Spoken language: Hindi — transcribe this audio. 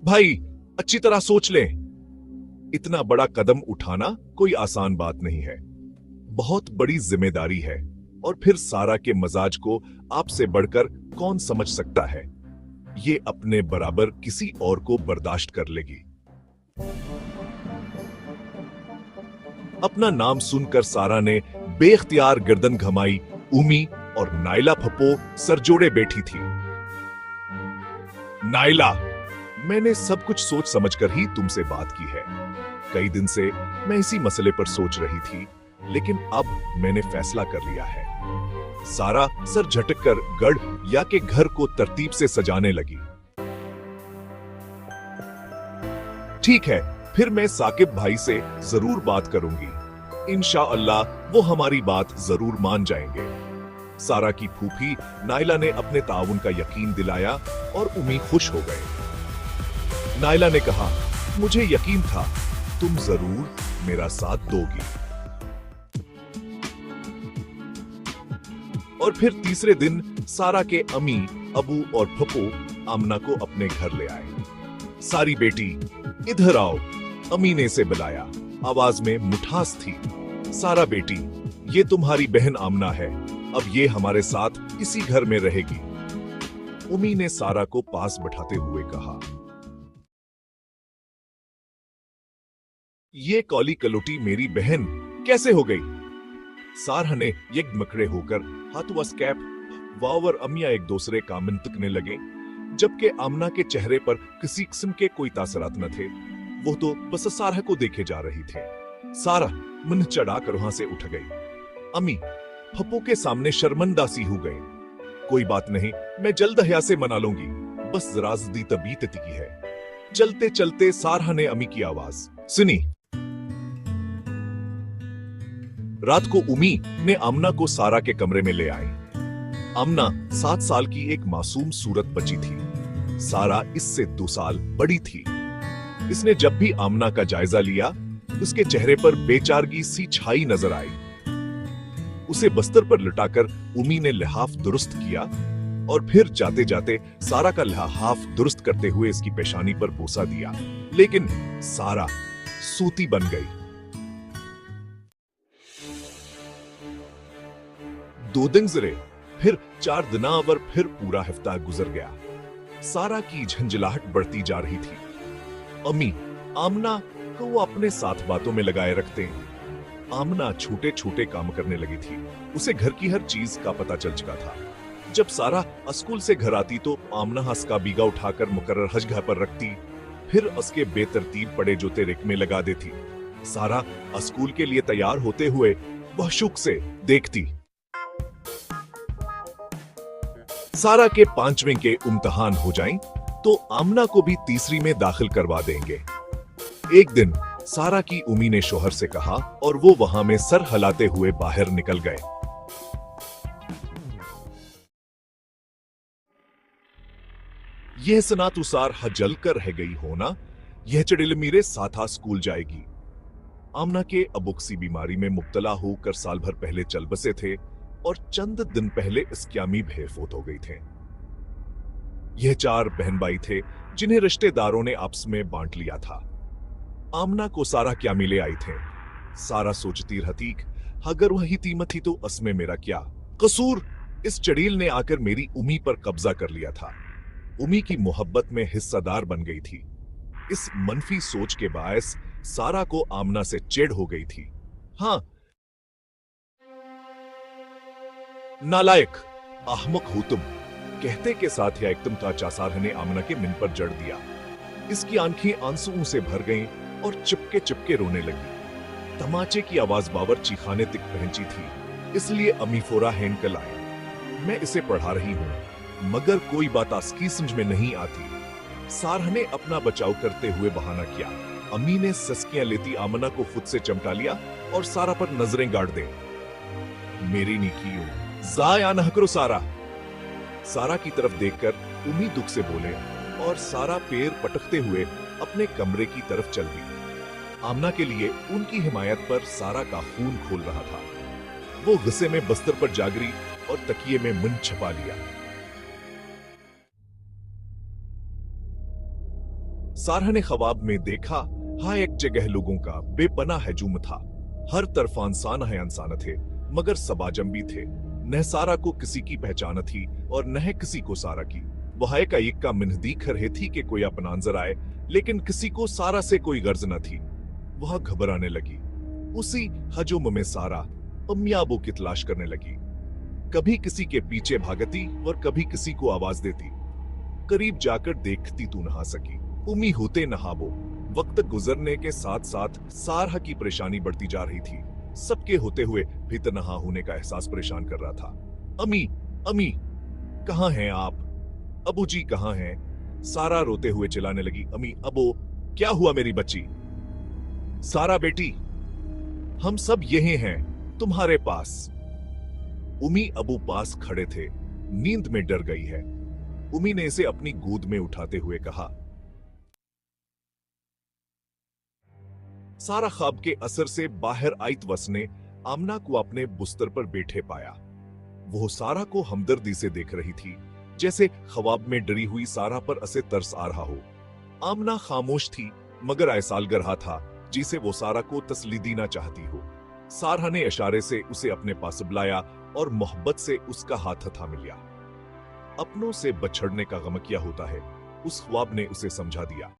भाई, अच्छी तरह सोच ले। इतना बड़ा कदम उठाना कोई आसान बात नहीं है। बहुत बड़ी जिम्मेदारी है। और फिर सारा के मजाज को आपसे बढ़कर कौन समझ सकता है। ये अपने बराबर किसी और को बर्दाश्त कर लेगी। अपना नाम सुनकर सारा ने बेख्तियार गर्दन घमाई। उमी और नाइला फप्पो सर जोड़े बैठी थी। नाइला, मैंने सब कुछ सोच समझकर ही तुमसे बात की है। कई दिन से मैं इसी मसले पर सोच रही थी, लेकिन अब मैंने फैसला कर लिया है। सारा सर झटककर गढ़ या के घर को तरतीब से सजाने लगी। ठीक है, फिर मैं साकिब भाई से जरूर बात करूंगी। इंशाअल्लाह वो हमारी बात जरूर मान जाएंगे। सारा की फूफी नाइला ने अपने ताउन का यकीन दिलाया और उमी खुश हो गए। नाइला ने कहा, मुझे यकीन था तुम जरूर मेरा साथ दोगी। और फिर तीसरे दिन सारा के अम्मी, अबू और फप्पू आमना को अपने घर ले आए। सारी बेटी, इधर आओ, अम्मी ने इसे बुलाया। आवाज में मिठास थी। सारा बेटी, ये तुम्हारी बहन आमना है। अब ये हमारे साथ इसी घर में रहेगी। उमी ने सारा को पास बैठाते हुए कहा। ये कौली कलोटी मेरी बहन कैसे हो गई? सारा ने यकमकड़े होकर हाथवस कैप वावर अमिया एक दूसरे का मिंतकने लगे, जबकि आमना के चेहरे पर किसी किस्म के कोई तासरात न थे। वो तो बस सारा को देखे जा रही थे। सारा मुंह चढ़ाकर वहां से उठ गई। अम्मी फप्पू के सामने शर्मंदा सी हो गए। कोई बात नहीं, मैं जल्द हया से मना लूंगी। बस जरा जदी तबीयत की है। चलते चलते सारा ने अम्मी की आवाज सुनी। रात को उमी ने आमना को सारा के कमरे में ले आई। आमना 7 साल की एक मासूम सूरत बची थी। सारा इससे 2 साल बड़ी थी। इसने जब भी आमना का जायजा लिया, उसके चेहरे पर बेचारगी सी छाई नजर आई। उसे बस्तर पर लिटाकर उमी ने लिहाफ दुरुस्त किया और फिर जाते जाते सारा का लिहाफ दुरुस्त करते हुए इसकी पेशानी पर बोसा दिया। लेकिन सारा सूती बन गई। 2 दिन गुजरे, फिर 4 दिन और फिर पूरा हफ्ता गुजर गया। सारा की झंझलाहट बढ़ती जा रही थी। अम्मी आमना को वो अपने साथ बातों में लगाए रखते। आमना छोटे छोटे काम करने लगी थी। उसे घर की हर चीज का पता चल चुका था। जब सारा स्कूल से घर आती तो आमना हंस का बीगा उठाकर मुकर्रर हजगह पर रखती, फिर उसके बेतरतीब पड़े जूते रेक में लगा देती। सारा स्कूल के लिए तैयार होते हुए वह शुक से देखती। सारा के 5वें के इम्तिहान हो जाएं तो आमना को भी तीसरी में दाखिल करवा देंगे। एक दिन सारा की उमी ने शोहर से कहा और वो वहां में सर हिलाते हुए बाहर निकल गए। यह सनातुसार हजल कर रह गई होना, यह चढ़िल मेरे साथा स्कूल जाएगी। आमना के अबुक्सी बीमारी में मुब्तला होकर साल भर पहले चल बसे थे और चंद दिन पहले इस्क्यामी भेफोत हो गई थे। यह 4 बहन भाई थे जिन्हें रिश्तेदारों ने आपस में बांट लिया था। आमना को सारा क्या मिले आई थे। सारा सोचती रहती, अगर वही तीमत ही तो असमें मेरा क्या कसूर। इस चड़ील ने आकर मेरी उमी पर कब्जा कर लिया था। उमी की मोहब्बत में हिस्सेदार बन गई थी। इस मनफी सोच के बायस सारा को आमना से चिढ़ हो गई थी। हाँ, नालायक, अहमक हो तुम, कहते के साथ या एकदम था चासार ने आमना के मिन पर जड़ दिया। इसकी आंखें आंसुओं से भर गईं और चिपके चिपके रोने लगी। तमाचे की आवाज बावर्ची खाने तक पहुंची थी, इसलिए अम्मी फोरा हैंडकल आए। मैं इसे पढ़ा रही हूं, मगर कोई बात आस्की समझ में नहीं आती। सारा ने अपना बचाव करते हुए बहाना किया। अम्मी ने सस्कियां लेती आमना को खुद से चमटा लिया और सारा पर नजरें गाड़ दे। मेरी निकियों, जाया न करो सारा। सारा की तरफ देखकर उम्मी दुख से बोले और सारा पैर पटकते हुए अपने कमरे की तरफ चल दी। आमना के लिए उनकी हिमायत पर सारा का खून खोल रहा था। वो गुस्से में बस्तर पर जागरी और तकिए में मुंह छुपा लिया। सारा ने ख्वाब में देखा, हाँ एक जगह लोगों का बेपनाह हजूम था। हर तरफ इंसान है, इंसान थे, मगर सबाजम भी थे। न सारा को किसी की पहचान थी और न किसी को सारा की। वह एक का मिन्हदीख रहे थी कि कोई अपना नजर आए, लेकिन किसी को सारा से कोई गर्ज न थी। वह घबराने लगी। उसी हजूम में सारा अम्मी अबू की तलाश करने लगी। कभी किसी के पीछे भागती और कभी किसी को आवाज देती। करीब जाकर देखती तू नहा सकी, उम्मी होते नहाबो। वक्त गुजरने के साथ साथ सारा की परेशानी बढ़ती जा रही थी। सबके होते हुए भी तनहा होने का एहसास परेशान कर रहा था। अम्मी, अम्मी, कहाँ हैं आप? अबू जी कहाँ हैं? सारा रोते हुए चिल्लाने लगी, अम्मी, अबू, क्या हुआ मेरी बच्ची? सारा बेटी, हम सब यही हैं, तुम्हारे पास। उम्मी अबू पास खड़े थे, नींद में डर गई है। उम्मी ने इसे अपनी गोद में उठाते हुए कहा। सारा ख्वाब के असर से बाहर आई वसने आमना को अपने बिस्तर पर बैठे पाया। वो सारा को हमदर्दी से देख रही थी, जैसे ख्वाब में डरी हुई सारा पर असे तरस आ रहा हो। आमना खामोश थी, मगर एहसास कर रहा था जिसे वो सारा को तसल्ली देना चाहती हो। सारा ने इशारे से उसे अपने पास बुलाया और मोहब्बत से उसका हाथ थाम लिया। अपनों से बछड़ने का गम क्या होता है, उस ख्वाब ने उसे समझा दिया।